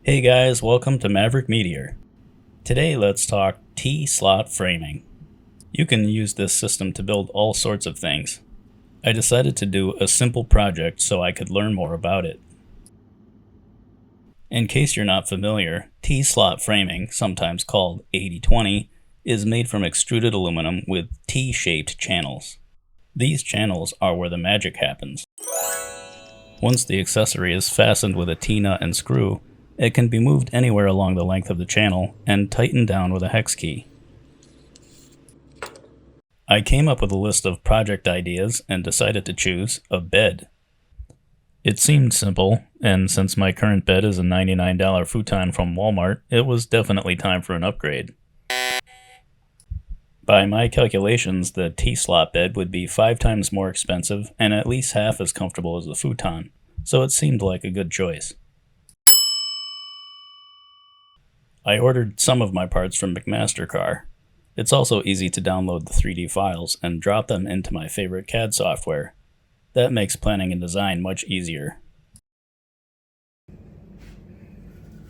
Hey guys, welcome to Maverick Meteor. Today let's talk T-slot framing. You can use this system to build all sorts of things. I decided to do a simple project so I could learn more about it. In case you're not familiar, T-slot framing, sometimes called 80-20, is made from extruded aluminum with T-shaped channels. These channels are where the magic happens. Once the accessory is fastened with a T-nut and screw, it can be moved anywhere along the length of the channel and tightened down with a hex key. I came up with a list of project ideas and decided to choose a bed. It seemed simple, and since my current bed is a $99 futon from Walmart, it was definitely time for an upgrade. By my calculations, the T-slot bed would be 5 times more expensive and at least half as comfortable as the futon, so it seemed like a good choice. I ordered some of my parts from McMaster-Carr. It's also easy to download the 3D files and drop them into my favorite CAD software. That makes planning and design much easier.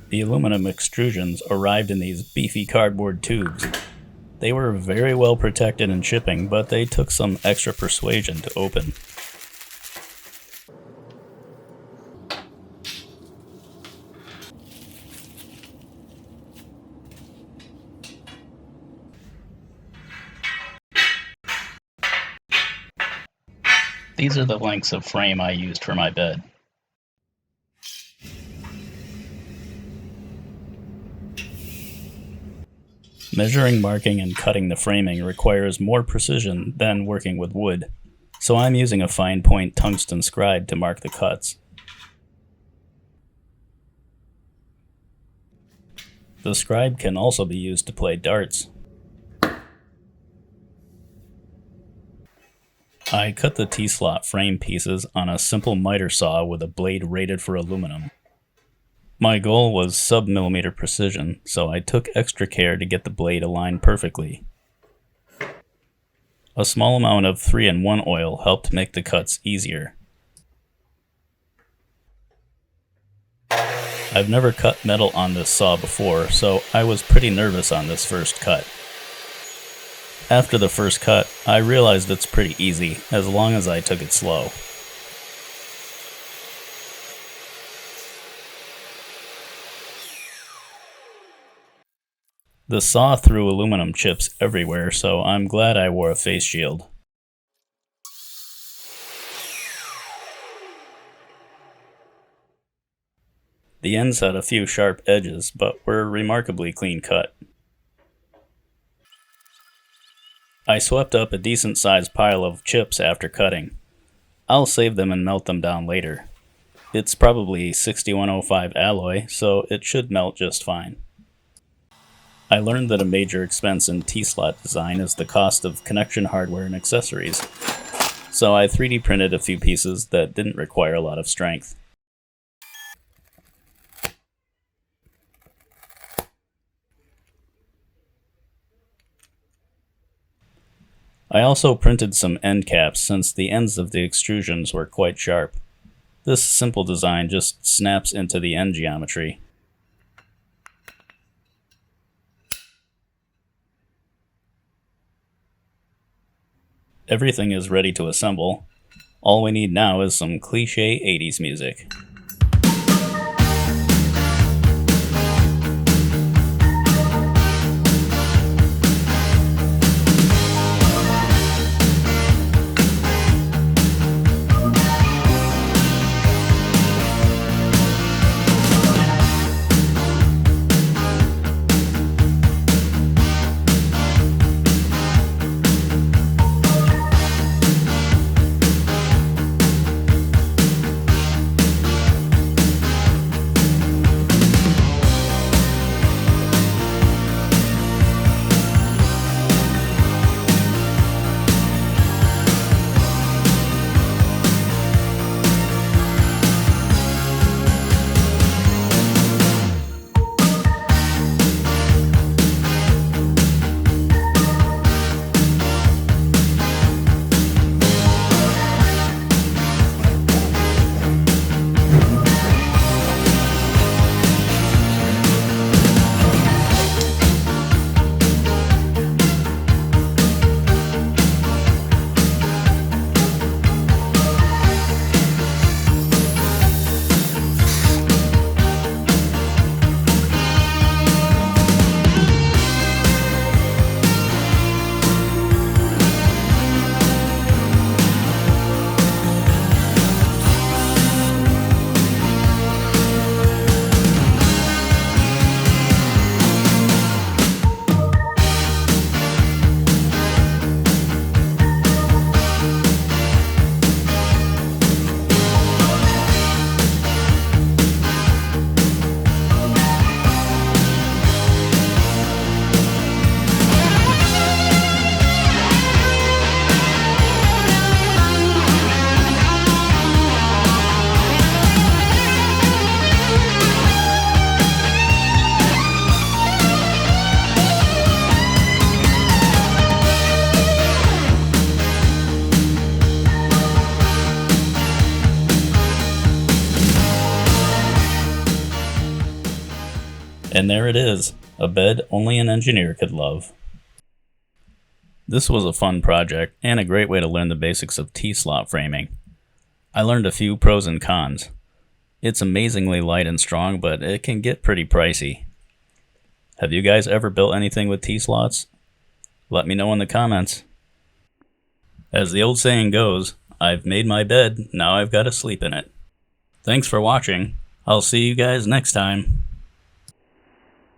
The aluminum extrusions arrived in these beefy cardboard tubes. They were very well protected in shipping, but they took some extra persuasion to open. These are the lengths of frame I used for my bed. Measuring, marking, and cutting the framing requires more precision than working with wood, so I'm using a fine point tungsten scribe to mark the cuts. The scribe can also be used to play darts. I cut the T-slot frame pieces on a simple miter saw with a blade rated for aluminum. My goal was sub-millimeter precision, so I took extra care to get the blade aligned perfectly. A small amount of 3-in-1 oil helped make the cuts easier. I've never cut metal on this saw before, so I was pretty nervous on this first cut. After the first cut, I realized it's pretty easy, as long as I took it slow. The saw threw aluminum chips everywhere, so I'm glad I wore a face shield. The ends had a few sharp edges, but were remarkably clean cut. I swept up a decent-sized pile of chips after cutting. I'll save them and melt them down later. It's probably 6105 alloy, so it should melt just fine. I learned that a major expense in T-slot design is the cost of connection hardware and accessories, so I 3D printed a few pieces that didn't require a lot of strength. I also printed some end caps since the ends of the extrusions were quite sharp. This simple design just snaps into the end geometry. Everything is ready to assemble. All we need now is some cliché 80s music. And there it is, a bed only an engineer could love. This was a fun project, and a great way to learn the basics of T-slot framing. I learned a few pros and cons. It's amazingly light and strong, but it can get pretty pricey. Have you guys ever built anything with T-slots? Let me know in the comments. As the old saying goes, I've made my bed, now I've got to sleep in it. Thanks for watching. I'll see you guys next time.